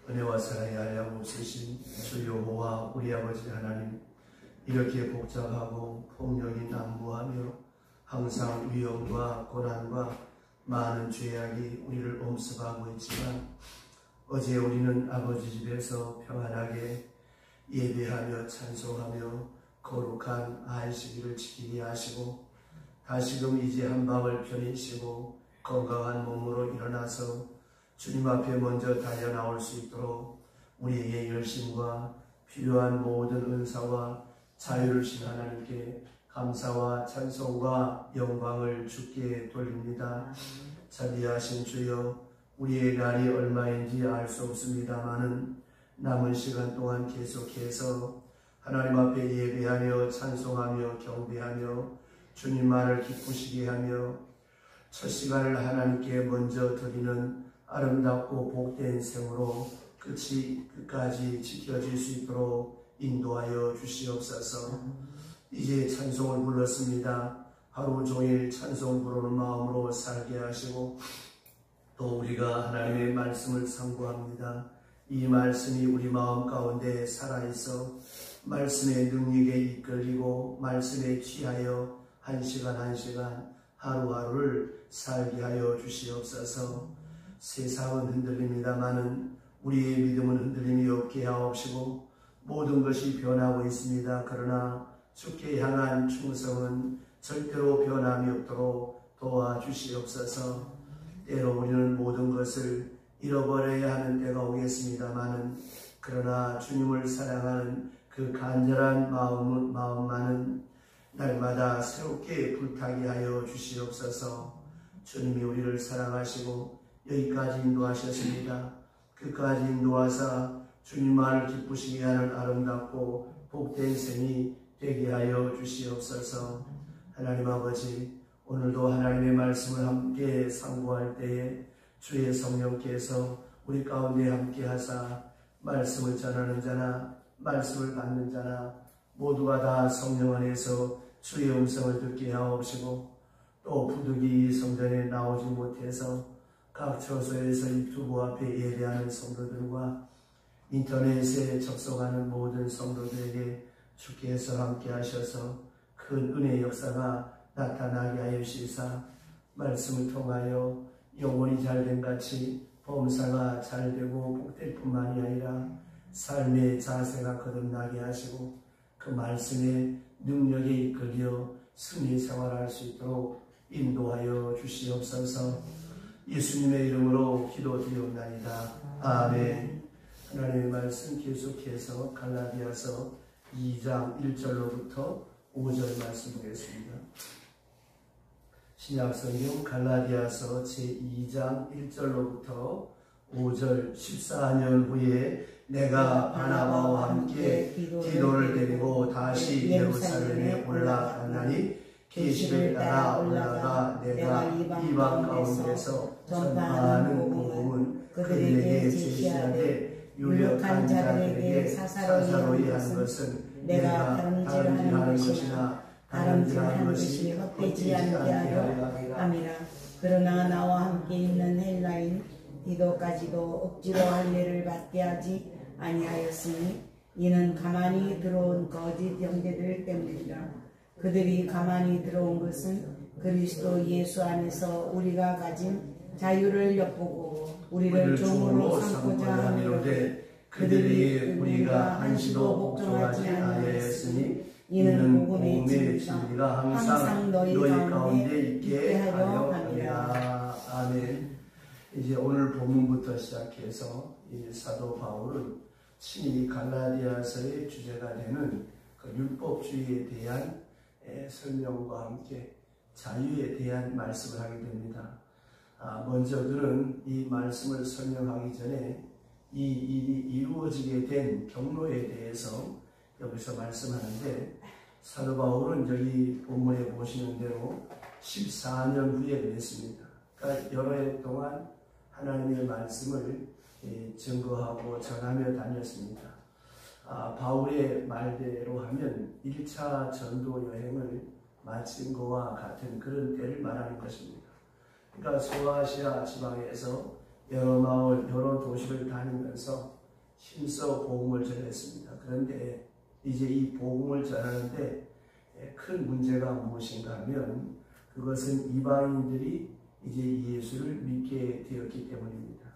은혜와 사랑이 하옵으신 주 여호와 우리 아버지 하나님, 이렇게 복잡하고 폭력이 난무하며 항상 위험과 고난과 많은 죄악이 우리를 엄습하고 있지만, 어제 우리는 아버지 집에서 평안하게 예배하며 찬송하며 거룩한 안식일을 지키게 하시고, 다시금 이제 한밤을 편히 쉬고 건강한 몸으로 일어나서 주님 앞에 먼저 달려 나올 수 있도록 우리에게 열심과 필요한 모든 은사와 자유를 주신 하나님께 감사와 찬송과 영광을 주께 돌립니다. 자비하신 주여, 우리의 날이 얼마인지 알 수 없습니다마는 남은 시간 동안 계속해서 하나님 앞에 예배하며 찬송하며 경배하며 주님만을 기쁘시게 하며 첫 시간을 하나님께 먼저 드리는 아름답고 복된 생으로 끝까지 지켜질 수 있도록 인도하여 주시옵소서. 이제 찬송을 불렀습니다. 하루 종일 찬송 부르는 마음으로 살게 하시고, 또 우리가 하나님의 말씀을 상고합니다. 이 말씀이 우리 마음 가운데 살아있어 말씀의 능력에 이끌리고 말씀에 취하여 한 시간 한 시간 하루하루를 살게 하여 주시옵소서. 세상은 흔들립니다마는 우리의 믿음은 흔들림이 없게 하옵시고, 모든 것이 변하고 있습니다. 그러나 주께 향한 충성은 절대로 변함이 없도록 도와주시옵소서. 때로 우리는 모든 것을 잃어버려야 하는 때가 오겠습니다마는, 그러나 주님을 사랑하는 그 간절한 마음만은 날마다 새롭게 불타게 하여 주시옵소서. 주님이 우리를 사랑하시고 여기까지 인도하셨습니다. 끝까지 인도하사 주님만을 기쁘시게 하는 아름답고 복된 생이 되게 하여 주시옵소서. 하나님 아버지, 오늘도 하나님의 말씀을 함께 상고할 때에 주의 성령께서 우리 가운데 함께 하사 말씀을 전하는 자나 말씀을 받는 자나 모두가 다 성령 안에서 주의 음성을 듣게 하옵시고, 또 부득이 성전에 나오지 못해서 각 처소에서 유튜브 앞에 예배하는 성도들과 인터넷에 접속하는 모든 성도들에게 주께서 함께 하셔서 큰 은혜의 역사가 나타나게 하여 주시사, 말씀을 통하여 영혼이 잘된 같이 범사가 잘되고 복될 뿐만이 아니라 삶의 자세가 거듭나게 하시고, 그 말씀의 능력에 이끌려 승리 생활할 수 있도록 인도하여 주시옵소서. 예수님의 이름으로 기도드리옵나이다. 아멘. 하나님의 말씀 계속해서 갈라디아서 2장 1절로부터 5절 말씀 보겠습니다. 신약성경 갈라디아서 제2장 1절로부터 5절. 14년 후에 내가 바나바와 함께 디도를 데리고 다시 예루살렘에 올라갔나니, 계시를 따라 올라가 내가 이방 가운데서 전파하는 복음은 그들에게 제시하되, 유력한 자들에게 사사로이 한 것은 내가 다름질하는 것이나 다름질하는 것이 헛되지 않게 하려 함이라. 그러나 나와 함께 있는 헬라인 디도까지도 억지로 할례를 받게 하지 아니하였으니, 이는 가만히 들어온 거짓 형제들 때문이라. 그들이 가만히 들어온 것은 그리스도 예수 안에서 우리가 가진 자유를 엿보고 우리를 종으로 삼고자 함이로되, 그들이 우리가 한시도 복종하지 아니하였으니, 이는 복음의 진리가 항상 너희 가운데 있게 하려 함이라. 아멘. 이제 오늘 본문부터 시작해서 이 사도 바울은 친히 갈라디아서의 주제가 되는 그 율법주의에 대한 설명과 함께 자유에 대한 말씀을 하게 됩니다. 먼저 그는 이 말씀을 설명하기 전에 이 일이 이루어지게 된 경로에 대해서 여기서 말씀하는데, 사도 바울은 여기 본문에 보시는 대로 14년 후에 그랬습니다. 그러니까 여러 해 동안 하나님의 말씀을 증거하고 전하며 다녔습니다. 바울의 말대로 하면 1차 전도 여행을 마친 것과 같은 그런 때를 말하는 것입니다. 그러니까 소아시아 지방에서 여러 마을, 여러 도시를 다니면서 힘써 복음을 전했습니다. 그런데 이제 이 복음을 전하는데 큰 문제가 무엇인가 하면 그것은 이방인들이 이제 예수를 믿게 되었기 때문입니다.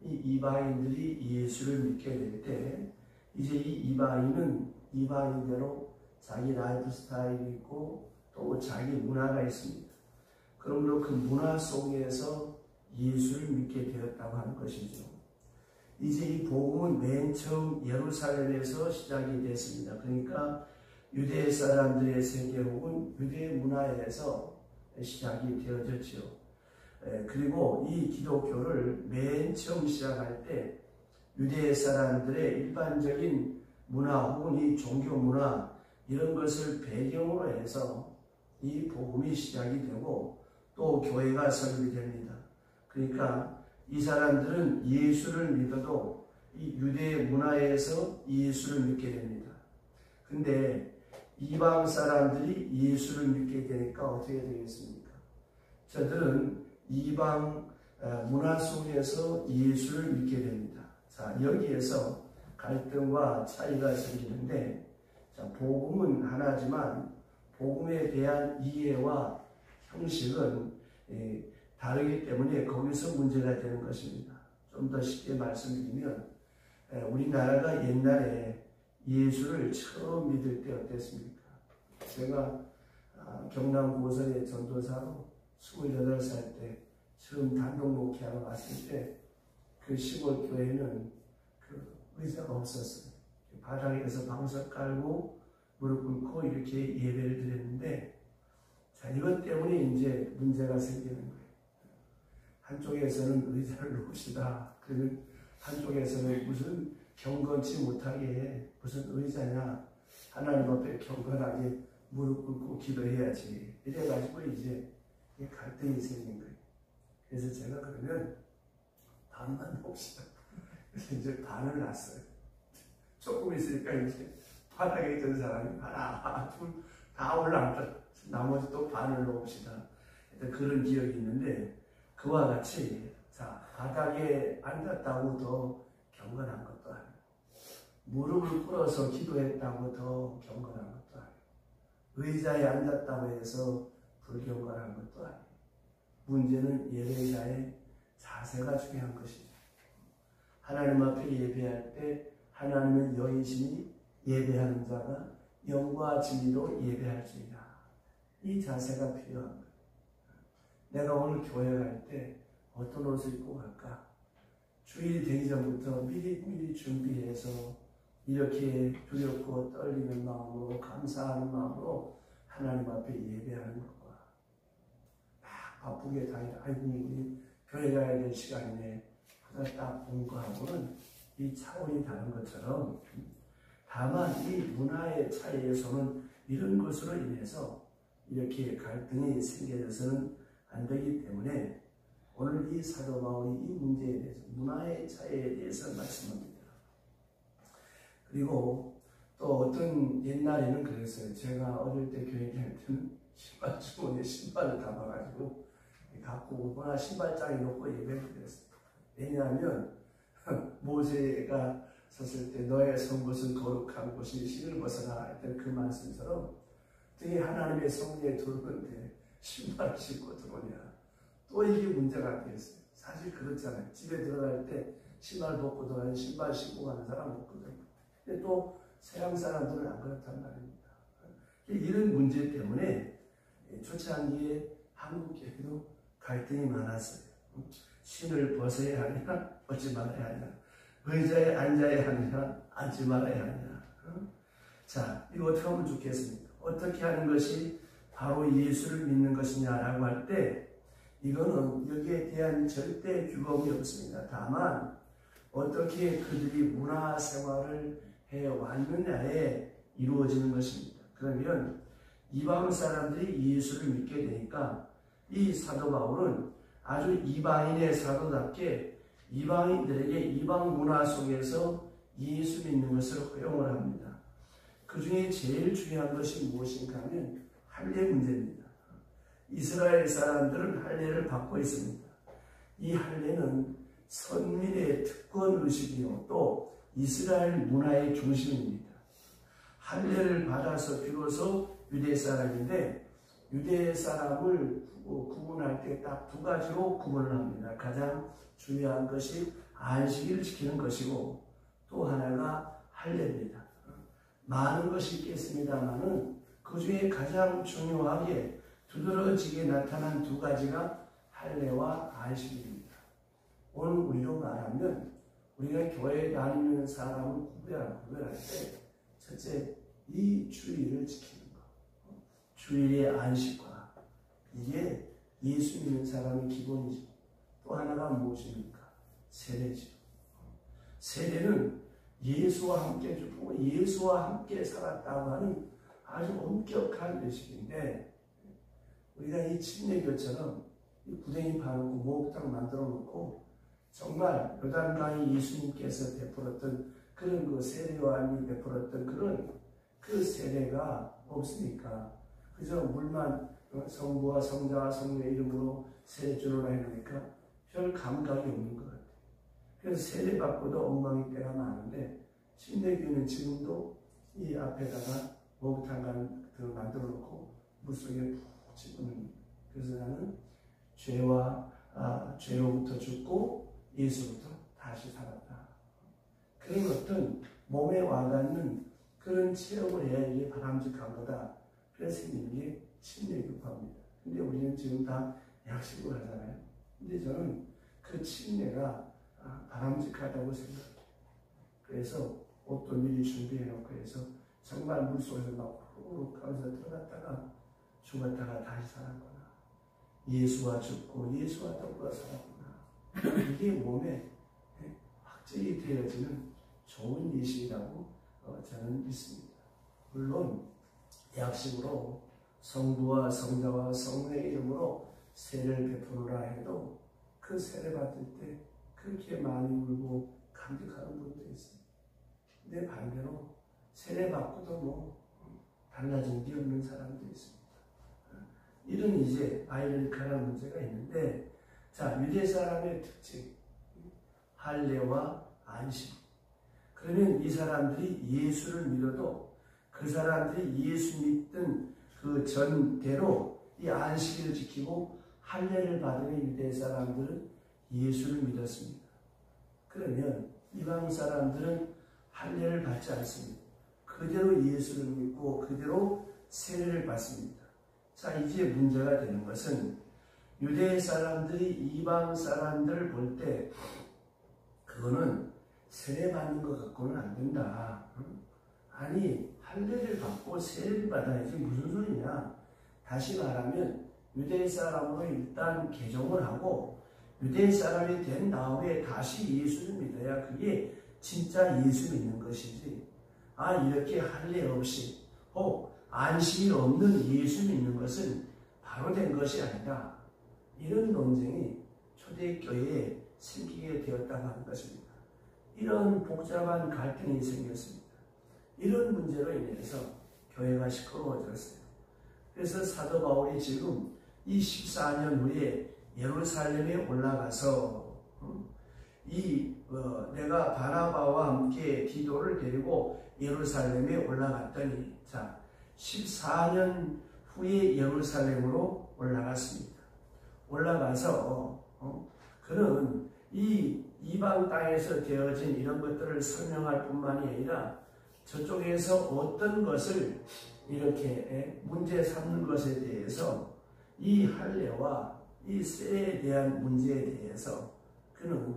이 이방인들이 예수를 믿게 될 때 이제 이 이방인은 이방인대로 자기 라이프 스타일이 있고 또 자기 문화가 있습니다. 그러므로 그 문화 속에서 예수를 믿게 되었다고 하는 것이죠. 이제 이 복음은 맨 처음 예루살렘에서 시작이 됐습니다. 그러니까 유대 사람들의 세계 혹은 유대 문화에서 시작이 되어졌죠. 그리고 이 기독교를 맨 처음 시작할 때 유대 사람들의 일반적인 문화 혹은 이 종교 문화 이런 것을 배경으로 해서 이 복음이 시작이 되고 또 교회가 설립됩니다. 그러니까 이 사람들은 예수를 믿어도 이 유대 문화에서 예수를 믿게 됩니다. 근데 이방 사람들이 예수를 믿게 되니까 어떻게 되겠습니까? 저들은 이방 문화 속에서 예수를 믿게 됩니다. 자, 여기에서 갈등과 차이가 생기는데, 자, 복음은 하나지만 복음에 대한 이해와 형식은 다르기 때문에 거기서 문제가 되는 것입니다. 좀 더 쉽게 말씀드리면 우리나라가 옛날에 예수를 처음 믿을 때 어땠습니까? 제가 경남 고성의 전도사로 28살 때 처음 단독 목회하러 왔을 때 그 시골 교회는 그 의자가 없었어요. 바닥에서 방석 깔고 무릎 꿇고 이렇게 예배를 드렸는데, 자, 이것 때문에 이제 문제가 생기는 거예요. 한쪽에서는 의자를 놓으시다. 한쪽에서는 무슨 경건치 못하게 무슨 의자냐. 하나님 앞에 경건하게 무릎 꿇고 기도해야지. 이래가지고 이제 갈등이 생긴 거예요. 그래서 제가 그러면 반만 봅시다. 그래서 이제 반을 놨어요. 조금 있으니까 이제 바닥에 있던 사람이 하나, 둘, 다 올라앉다. 나머지 또 반을 놓읍시다. 그런 기억이 있는데, 그와 같이, 자, 바닥에 앉았다고 더 경건한 것도 아니고, 무릎을 꿇어서 기도했다고 더 경건한 것도 아니고, 의자에 앉았다고 해서 불경건한 것도 아니고, 문제는 예배자의 자세가 중요한 것이죠. 하나님 앞에 예배할 때 하나님은 여인심이 예배하는 자가 영과 진리로 예배할지니라. 이 자세가 필요한 거예요. 내가 오늘 교회 갈 때 어떤 옷을 입고 갈까? 주일 되기 전부터 미리 준비해서 이렇게 두렵고 떨리는 마음으로 감사하는 마음으로 하나님 앞에 예배하는 것과 막 바쁘게 다니는 아이고 우리 교회 가야 될 시간이네 하나 딱 본 거하고는 이 차원이 다른 것처럼, 다만 이 문화의 차이에서는 이런 것으로 인해서 이렇게 갈등이 생겨져서는 안 되기 때문에 오늘 이 사도 바울이 이 문제에 대해서 문화의 차이에 대해서 말씀합니다. 그리고 또 어떤 옛날에는 그랬어요. 제가 어릴 때 교회 다닐 때는 신발 주머니에 신발을 담아가지고 갖고 오거나 신발장에 놓고 예배를 드렸어요. 왜냐하면 모세가 섰을 때 너의 선 곳은 거룩한 곳이 신을 벗어나 했던 그 말씀처럼 어떻게 하나님의 성리에 들어오는데 신발을 신고 들어오냐. 또 이게 문제가 되겠어요. 사실 그렇잖아요. 집에 들어갈 때 신발 벗고 들어가는 신발 신고 가는 사람 없거든요. 근데 또 서양 사람들은 안 그렇단 말입니다. 이런 문제 때문에 초창기에 한국 교회도 갈등이 많았어요. 신을 벗어야 하냐, 벗지 말아야 하냐, 의자에 앉아야 하냐, 앉지 말아야 하냐. 자, 이거 어떻게 하면 좋겠습니까? 어떻게 하는 것이 바로 예수를 믿는 것이냐라고 할 때, 이거는 여기에 대한 절대 규범이 없습니다. 다만 어떻게 그들이 문화생활을 해왔느냐에 이루어지는 것입니다. 그러면 이방 사람들이 예수를 믿게 되니까 이 사도 바울은 아주 이방인의 사도답게 이방인들에게 이방 문화 속에서 예수 믿는 것을 허용을 합니다. 그 중에 제일 중요한 것이 무엇인가 하면 할례 문제입니다. 이스라엘 사람들은 할례를 받고 있습니다. 이 할례는 선민의 특권 의식이요 또 이스라엘 문화의 중심입니다. 할례를 받아서 비로소 유대 사람인데 유대 사람을 구분할 때 딱 두 가지로 구분을 합니다. 가장 중요한 것이 안식일을 지키는 것이고 또 하나가 할례입니다. 많은 것이 있겠습니다만은 그 중에 가장 중요하게 두드러지게 나타난 두 가지가 할례와 안식일입니다. 오늘 우리로 말하면 우리가 교회에 다니는 사람을 구별할 때 첫째 이 주일을 지키는 것, 주일의 안식과 이게 예수 믿는 사람의 기본이죠. 또 하나가 무엇입니까? 세례죠. 세례는 예수와 함께 죽고 예수와 함께 살았다고 하는 아주 엄격한 의식인데 우리가 이 침례교처럼 이 구덩이 파놓고 목욕탕 만들어 놓고 정말 요단강이 예수님께서 베풀었던 그런 그 세례요한이 베풀었던 그런 그 세례가 없으니까 그저 물만 성부와 성자와 성령의 이름으로 세례 주노라 해놓으니까 별 감각이 없는 것 같아요. 그래서 세례 받고도 엉망이 때가 많은데 침례교는 지금도 이 앞에다가 목욕탕 같은 걸 만들어 놓고 물속에 푹 집어넣는. 그래서 나는 죄로부터 죽고 예수부터 다시 살았다. 그런 것은 몸에 와닿는 그런 체험을 해야 이게 바람직한 거다. 그래서 이게 침례교파입니다. 근데 우리는 지금 다 약식으로 하잖아요. 근데 저는 그 침례가 바람직하다고 생각해요. 그래서 옷도 미리 준비해 놓고 해서 정말 물속에서 막 후룩 하면서 들어갔다가 죽었다가 다시 살았구나. 예수와 죽고 예수와 더불어 살았구나. 이게 몸에 확증이 되어지는 좋은 예식이라고 저는 믿습니다. 물론 약식으로 성부와 성자와 성령의 이름으로 세례를 베푸노라 해도 그 세례 받을 때 그렇게 많이 울고 감격하는 분도 있습니다. 근데 반대로 세례 받고도 뭐 달라진 게 없는 사람도 있습니다. 이런 이제 아이러니컬한 문제가 있는데 자 유대 사람의 특징 할례와 안식. 그러면 이 사람들이 예수를 믿어도 그 사람들이 예수 믿던 그 전대로 이 안식일을 지키고 할례를 받은 유대 사람들은 예수를 믿었습니다. 그러면 이방 사람들은 할례를 받지 않습니다. 그대로 예수를 믿고 그대로 세례를 받습니다. 자 이제 문제가 되는 것은 유대 사람들이 이방 사람들을 볼 때 그거는 세례 받는 것 갖고는 안 된다. 아니 할례를 받고 세례를 받아야지 무슨 소리냐. 다시 말하면 유대 사람으로 일단 개종을 하고 유대 사람이 된 다음에 다시 예수를 믿어야 그게 진짜 예수 믿는 것이지. 이렇게 할례 없이 혹 안식이 없는 예수 믿는 것은 바로 된 것이 아니다. 이런 논쟁이 초대교회에 생기게 되었다고 하는 것입니다. 이런 복잡한 갈등이 생겼습니다. 이런 문제로 인해서 교회가 시끄러워졌어요. 그래서 사도 바울이 지금 이 14년 후에 예루살렘에 올라가서 내가 바나바와 함께 디도를 데리고 예루살렘에 올라갔더니 자 14년 후에 예루살렘으로 올라갔습니다. 올라가서 그는 이 이방 땅에서 되어진 이런 것들을 설명할 뿐만이 아니라 저쪽에서 어떤 것을 이렇게 문제 삼는 것에 대해서 이 할례와 이 세례에 대한 문제에 대해서 그는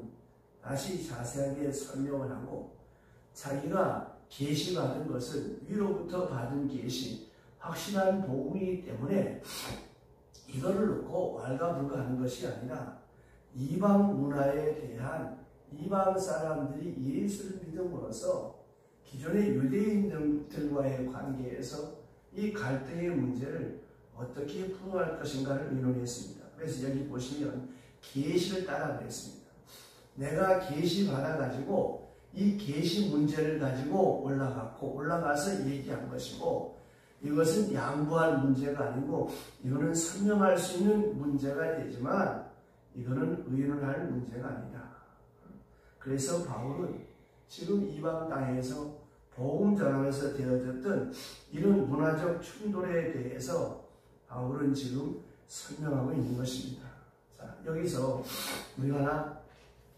다시 자세하게 설명을 하고 자기가 계시받은 것은 위로부터 받은 계시, 확실한 복음이기 때문에 이거를 놓고 왈가불가하는 것이 아니라 이방 문화에 대한 이방 사람들이 예수를 믿음으로써 기존의 유대인들과의 관계에서 이 갈등의 문제를 어떻게 풀어갈 것인가를 의논했습니다. 그래서 여기 보시면 계시를 따라 그랬습니다. 내가 계시 받아가지고 이 계시 문제를 가지고 올라가서 얘기한 것이고 이것은 양보할 문제가 아니고 이거는 설명할 수 있는 문제가 되지만 이거는 의논할 문제가 아니다. 그래서 바울은 지금 이방 땅에서 복음 전하면서 되어졌던 이런 문화적 충돌에 대해서 바울은 지금 설명하고 있는 것입니다. 자, 여기서 우리가 하나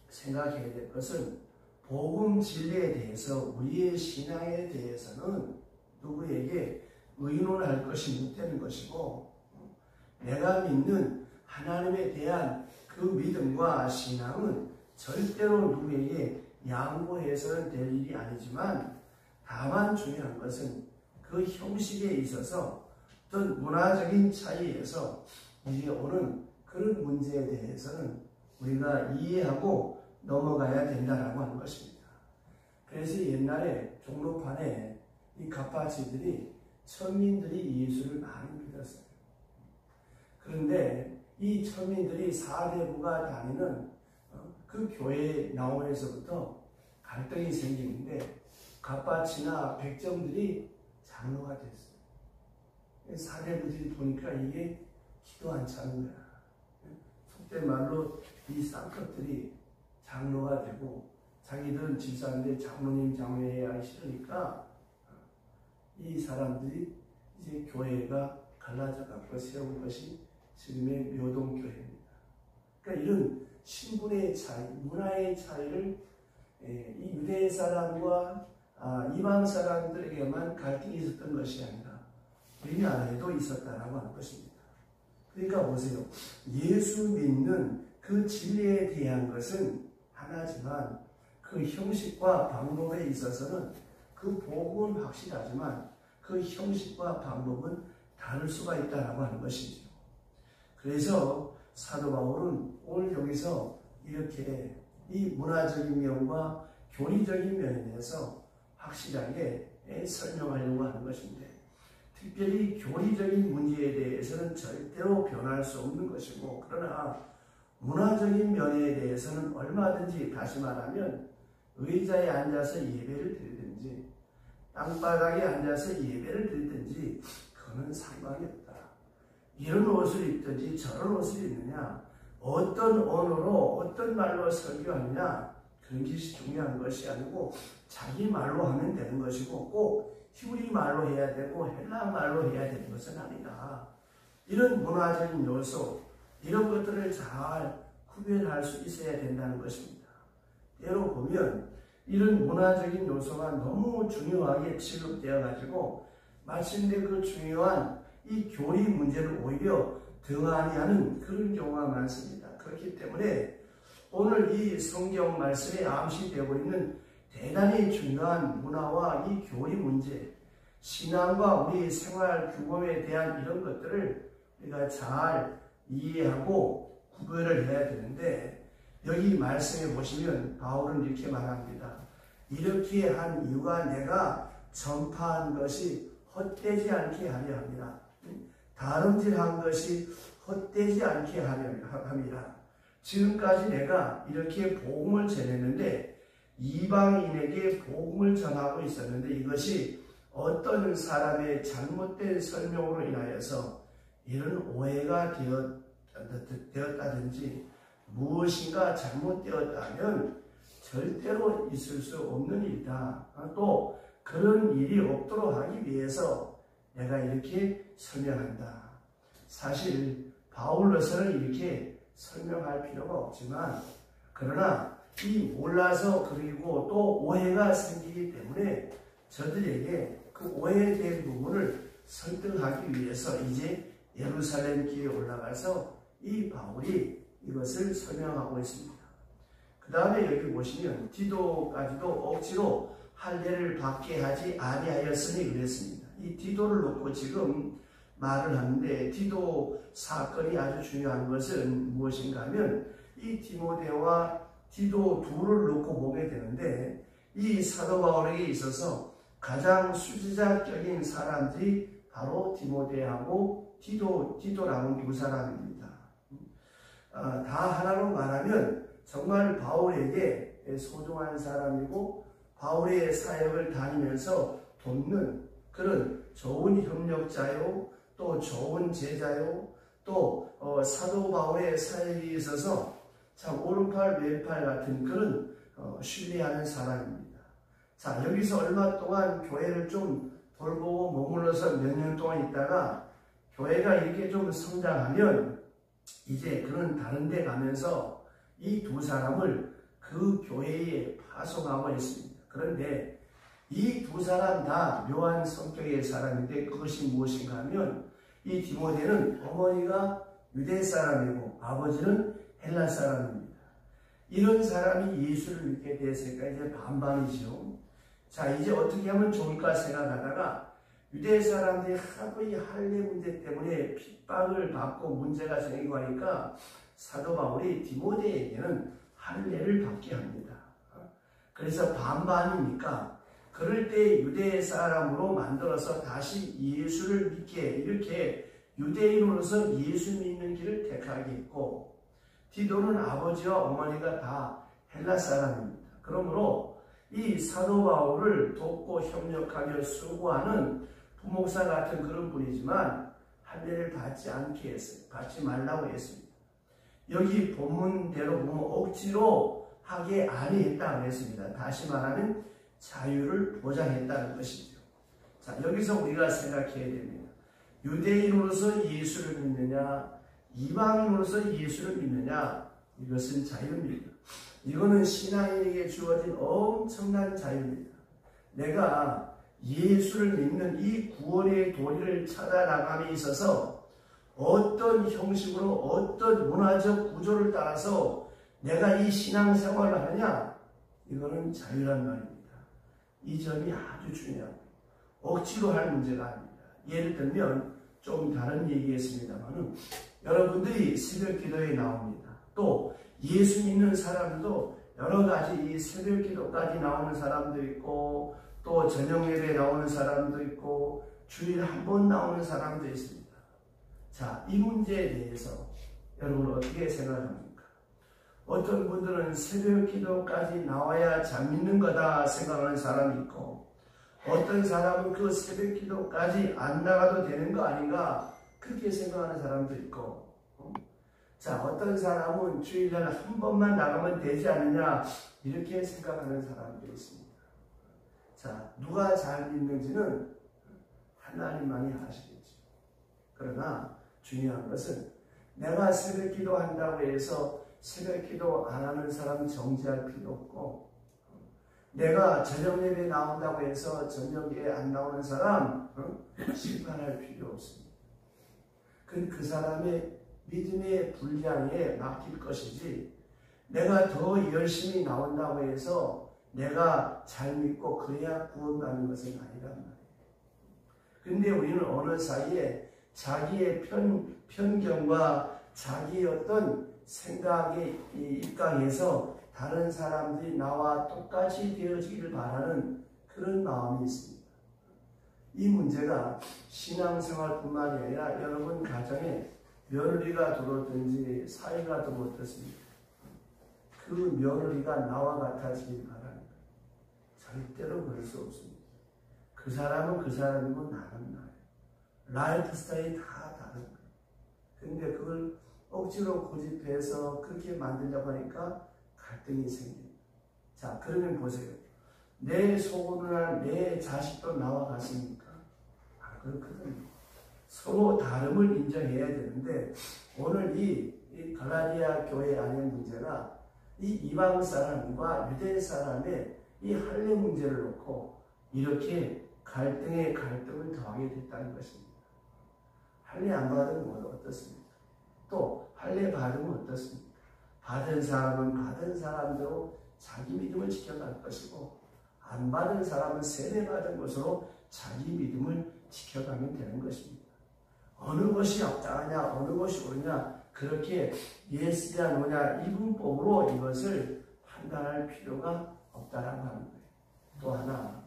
생각해야 될 것은 복음 진리에 대해서 우리의 신앙에 대해서는 누구에게 의논할 것이 못 되는 것이고, 내가 믿는 하나님에 대한 그 믿음과 신앙은 절대로 누구에게 양보해서는 될 일이 아니지만, 다만 중요한 것은 그 형식에 있어서 어떤 문화적인 차이에서 이제 오는 그런 문제에 대해서는 우리가 이해하고 넘어가야 된다라고 하는 것입니다. 그래서 옛날에 종로판에 이 갓바치들이 천민들이 예수를 많이 믿었어요. 그런데 이 천민들이 사대부가 다니는 그 교회 나원에서부터 갈등이 생기는데 갓바치나 백정들이 장로가 됐어요. 사대부들이 보니까 이게 기도 안 차는 거야. 속된 말로 이 쌍꺼들이 장로가 되고 자기들은 집사인데 장로님 장로해야 하기 싫으니까 이 사람들이 이제 교회가 갈라져 갖고 세운 것이 지금의 묘동교회입니다. 그러니까 이런 신분의 차이, 문화의 차이를 이 유대 사람과 이방 사람들에게만 갈등이 있었던 것이 아니라 우리나라에도 있었다라고 하는 것입니다. 그러니까 보세요. 예수 믿는 그 진리에 대한 것은 하나지만 그 형식과 방법에 있어서는 그 복음은 확실하지만 그 형식과 방법은 다를 수가 있다라고 하는 것이죠. 그래서 사도 바울은 오늘 여기서 이렇게 이 문화적인 면과 교리적인 면에 대해서 확실하게 설명하려고 하는 것인데, 특별히 교리적인 문제에 대해서는 절대로 변할 수 없는 것이고, 그러나 문화적인 면에 대해서는 얼마든지, 다시 말하면 의자에 앉아서 예배를 드리든지 땅바닥에 앉아서 예배를 드리든지 그거는 상관이 없다. 이런 옷을 입든지 저런 옷을 입느냐, 어떤 언어로 어떤 말로 설교하느냐, 그런 것이 중요한 것이 아니고 자기 말로 하면 되는 것이고 꼭 히브리 말로 해야 되고 헬라 말로 해야 되는 것은 아니다. 이런 문화적인 요소, 이런 것들을 잘 구별할 수 있어야 된다는 것입니다. 때로 보면 이런 문화적인 요소가 너무 중요하게 취급되어 가지고 마침내 그 중요한 이 교리 문제를 오히려 등한히 하는 그런 경우가 많습니다. 그렇기 때문에 오늘 이 성경 말씀에 암시되고 있는 대단히 중요한 문화와 이 교리 문제, 신앙과 우리 생활 규범에 대한 이런 것들을 우리가 잘 이해하고 구별을 해야 되는데, 여기 말씀에 보시면 바울은 이렇게 말합니다. 이렇게 한 이유가 내가 전파한 것이 헛되지 않게 하려 함이라. 다름질한 것이 헛되지 않게 하려 함이라. 지금까지 내가 이렇게 복음을 전했는데 이방인에게 복음을 전하고 있었는데 이것이 어떤 사람의 잘못된 설명으로 인하여서 이런 오해가 되었다든지 무엇인가 잘못되었다면 절대로 있을 수 없는 일이다. 또 그런 일이 없도록 하기 위해서 내가 이렇게 설명한다. 사실 바울로서는 이렇게 설명할 필요가 없지만, 그러나 이 몰라서 그리고 또 오해가 생기기 때문에 저들에게 그 오해된 부분을 설득하기 위해서 이제 예루살렘 길에 올라가서 이 바울이 이것을 설명하고 있습니다. 그 다음에 여기 보시면 디도까지도 억지로 할례를 받게 하지 아니하였으니 그랬습니다. 이 디도를 놓고 지금 말을 하는데, 디도 사건이 아주 중요한 것은 무엇인가 하면 이 디모데와 디도 둘을 놓고 보게 되는데, 이 사도 바울에게 있어서 가장 수지자격인 사람들이 바로 디모데하고 디도라는 두 사람입니다. 다 하나로 말하면 정말 바울에게 소중한 사람이고 바울의 사역을 다니면서 돕는 그런 좋은 협력자요, 또 좋은 제자요, 또 사도 바울의 사역에 있어서 참 오른팔 왼팔 같은 그런 신뢰하는 사람입니다. 자, 여기서 얼마 동안 교회를 좀 돌보고 머물러서 몇 년 동안 있다가 교회가 이렇게 좀 성장하면 이제 그런 다른 데 가면서 이 두 사람을 그 교회에 파송하고 있습니다. 그런데 이 두 사람 다 묘한 성격의 사람인데 그것이 무엇인가 하면 이 디모데는 어머니가 유대 사람이고 아버지는 헬라 사람입니다. 이런 사람이 예수를 믿게 됐으니까 이제 반반이죠. 자, 이제 어떻게 하면 좋을까 생각하다가 유대 사람들이 하도 이 할례 문제 때문에 핍박을 받고 문제가 생기고 하니까 사도 바울이 디모데에게는 할례를 받게 합니다. 그래서 반반이니까 그럴 때 유대 사람으로 만들어서 다시 예수를 믿게 이렇게 유대인으로서 예수 믿는 길을 택하게 했고 디도는 아버지와 어머니가 다 헬라 사람입니다. 그러므로 이 사도 바울을 돕고 협력하며 수고하는 부목사 같은 그런 분이지만 할례를 받지 않게 했어요. 받지 말라고 했습니다. 여기 본문대로 보면 억지로 하게 아니했다고 했습니다. 다시 말하면 자유를 보장했다는 것이죠. 자, 여기서 우리가 생각해야 됩니다. 유대인으로서 예수를 믿느냐 이방인으로서 예수를 믿느냐 이것은 자유입니다. 이거는 신앙인에게 주어진 엄청난 자유입니다. 내가 예수를 믿는 이 구원의 도리를 찾아나감에 있어서 어떤 형식으로 어떤 문화적 구조를 따라서 내가 이 신앙생활을 하느냐 이거는 자유란 말입니다. 이 점이 아주 중요합니다. 억지로 할 문제가 아닙니다. 예를 들면 좀 다른 얘기겠습니다만 여러분들이 새벽 기도에 나옵니다. 또 예수 믿는 사람들도 여러 가지 이 새벽 기도까지 나오는 사람도 있고 또 저녁 예배에 나오는 사람도 있고 주일에 한 번 나오는 사람도 있습니다. 자, 이 문제에 대해서 여러분 어떻게 생각합니까? 어떤 분들은 새벽 기도까지 나와야 잘 믿는 거다 생각하는 사람이 있고 어떤 사람은 그 새벽 기도까지 안 나가도 되는 거 아닌가 그렇게 생각하는 사람도 있고 자, 어떤 사람은 주일날 한 번만 나가면 되지 않느냐 이렇게 생각하는 사람도 있습니다. 자, 누가 잘 믿는지는 하나님만이 아시겠죠. 그러나 중요한 것은 내가 새벽 기도한다고 해서 새벽 기도 안 하는 사람 정지할 필요 없고 내가 저녁 예배 나온다고 해서 저녁 예배 안 나오는 사람 심판할 필요 없습니다. 그 사람의 믿음의 분량에 맡길 것이지 내가 더 열심히 나온다고 해서 내가 잘 믿고 그래야 구원받는 것은 아니란 말이에요. 근데 우리는 어느 사이에 자기의 편견과 자기의 어떤 생각에 입각해서 다른 사람들이 나와 똑같이 되어지기를 바라는 그런 마음이 있습니다. 이 문제가 신앙생활뿐만이 아니라 여러분 가정에 며느리가 들어오든지 사위가 들어오면 어떻습니까? 그 며느리가 나와 같아지길 바랍니다. 절대로 그럴 수 없습니다. 그 사람은 그 사람이고 나는 나예요. 라이프 스타일이 다 다른 거예요. 근데 그걸 억지로 고집해서 그렇게 만들려고 하니까 갈등이 생깁니다. 자, 그러면 보세요. 내 소원이나 내 자식도 나와 같습니까? 아, 그렇거든요. 서로 다름을 인정해야 되는데 오늘 이 갈라디아 교회 안의 문제가 이 이방 사람과 유대 사람의 이 할례 문제를 놓고 이렇게 갈등에 갈등을 더하게 됐다는 것입니다. 할례 안 받으면 어떻습니까? 또 할례 받으면 어떻습니까? 받은 사람은 받은 사람대로 자기 믿음을 지켜갈 것이고 안 받은 사람은 세례받은 것으로 자기 믿음을 지켜가면 되는 것입니다. 어느 것이 합당하냐 어느 것이 옳으냐 그렇게 예스냐 노냐 이분법으로 이것을 판단할 필요가 없다라고 하는 거예요. 또 하나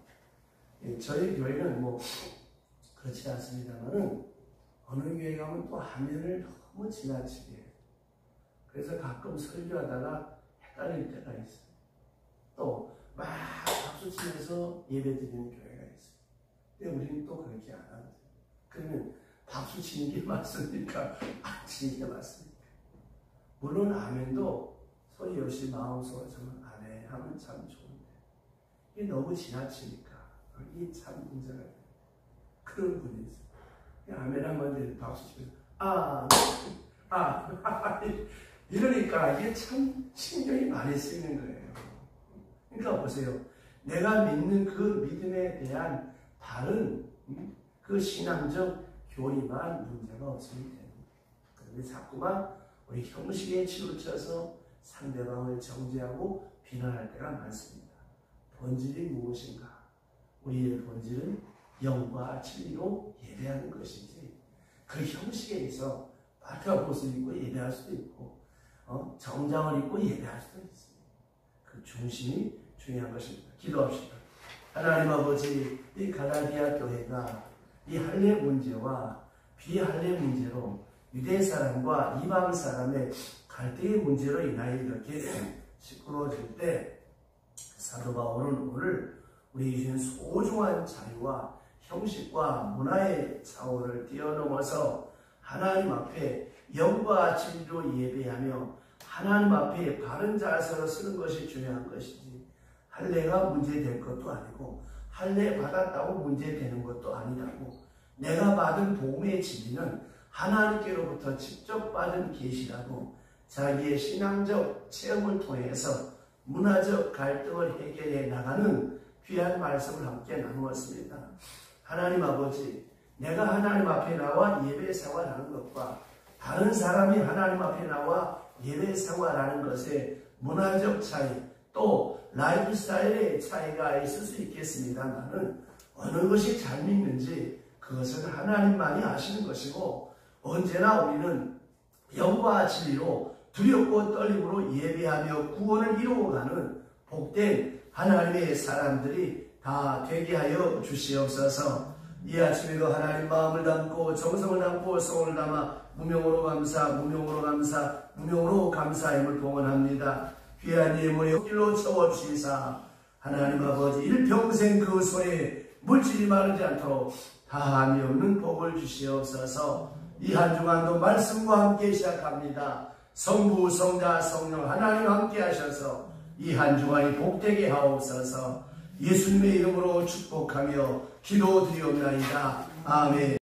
저희 교회는 뭐 그렇지 않습니다만은 어느 교회 가면 또 화면을 너무 지나치게 해요. 그래서 가끔 설교하다가 헷갈릴 때가 있어요. 또 막 박수 치면서 예배 드리는 교회가 있어요. 근데 우리는 또 그렇게 안 하거든요. 그러면 박수 치는 게 맞습니까? 안 치는 게 맞습니까? 물론 아멘도 소리 없이 마음속으로 정말 아멘 하면 참 좋은데 이게 너무 지나치니까 이게 참 문제가 돼요. 그런 분이 있어요. 아멘 하면 박수 치면서 이러니까 이게 참 신경이 많이 쓰이는 거예요. 그러니까 보세요. 내가 믿는 그 믿음에 대한 바른 그 신앙적 교리만 문제가 없으면 됩니다. 그런데 자꾸만 우리 형식에 치우쳐서 상대방을 정죄하고 비난할 때가 많습니다. 본질이 무엇인가? 우리의 본질은 영과 진리로 예배하는 것이지 그 형식에 있어 빨간 옷을 입고 예배할 수도 있고 정장을 입고 예배할 수도 있습니다. 그 중심이 중요한 것입니다. 기도합시다. 하나님 아버지, 이 갈라디아 교회가 이 할례 문제와 비할례 문제로 유대 사람과 이방 사람의 갈등의 문제로 인하여 이렇게 시끄러워질 때 사도 바울은 오늘 우리 주신 소중한 자유와 형식과 문화의 차원을 뛰어넘어서 하나님 앞에 영과 진리로 예배하며 하나님 앞에 바른 자세로 쓰는 것이 중요한 것이지 할례가 문제될 것도 아니고 할례 받았다고 문제되는 것도 아니라고 내가 받은 복음의 진리는 하나님께로부터 직접 받은 계시라고 자기의 신앙적 체험을 통해서 문화적 갈등을 해결해 나가는 귀한 말씀을 함께 나누었습니다. 하나님 아버지, 내가 하나님 앞에 나와 예배 생활하는 것과 다른 사람이 하나님 앞에 나와 예배 생활하는 것에 문화적 차이 또 라이프 스타일의 차이가 있을 수 있겠습니다만은 어느 것이 잘 믿는지 그것은 하나님만이 아시는 것이고 언제나 우리는 영과 진리로 두렵고 떨림으로 예배하며 구원을 이루어가는 복된 하나님의 사람들이 다 되게 하여 주시옵소서. 이 아침에도 하나님 마음을 담고 정성을 담고 소원을 담아 무명으로 감사, 무명으로 감사, 무명으로 감사함을 봉헌합니다. 귀한 예물의 길로 채워주시사 하나님 아버지 일평생 그 손에 물질이 마르지 않도록 다함이 없는 복을 주시옵소서. 이 한 주간도 말씀과 함께 시작합니다. 성부, 성자, 성령 하나님 함께 하셔서 이 한 주간이 복되게 하옵소서. 예수님의 이름으로 축복하며 기도드리옵나이다. 아멘.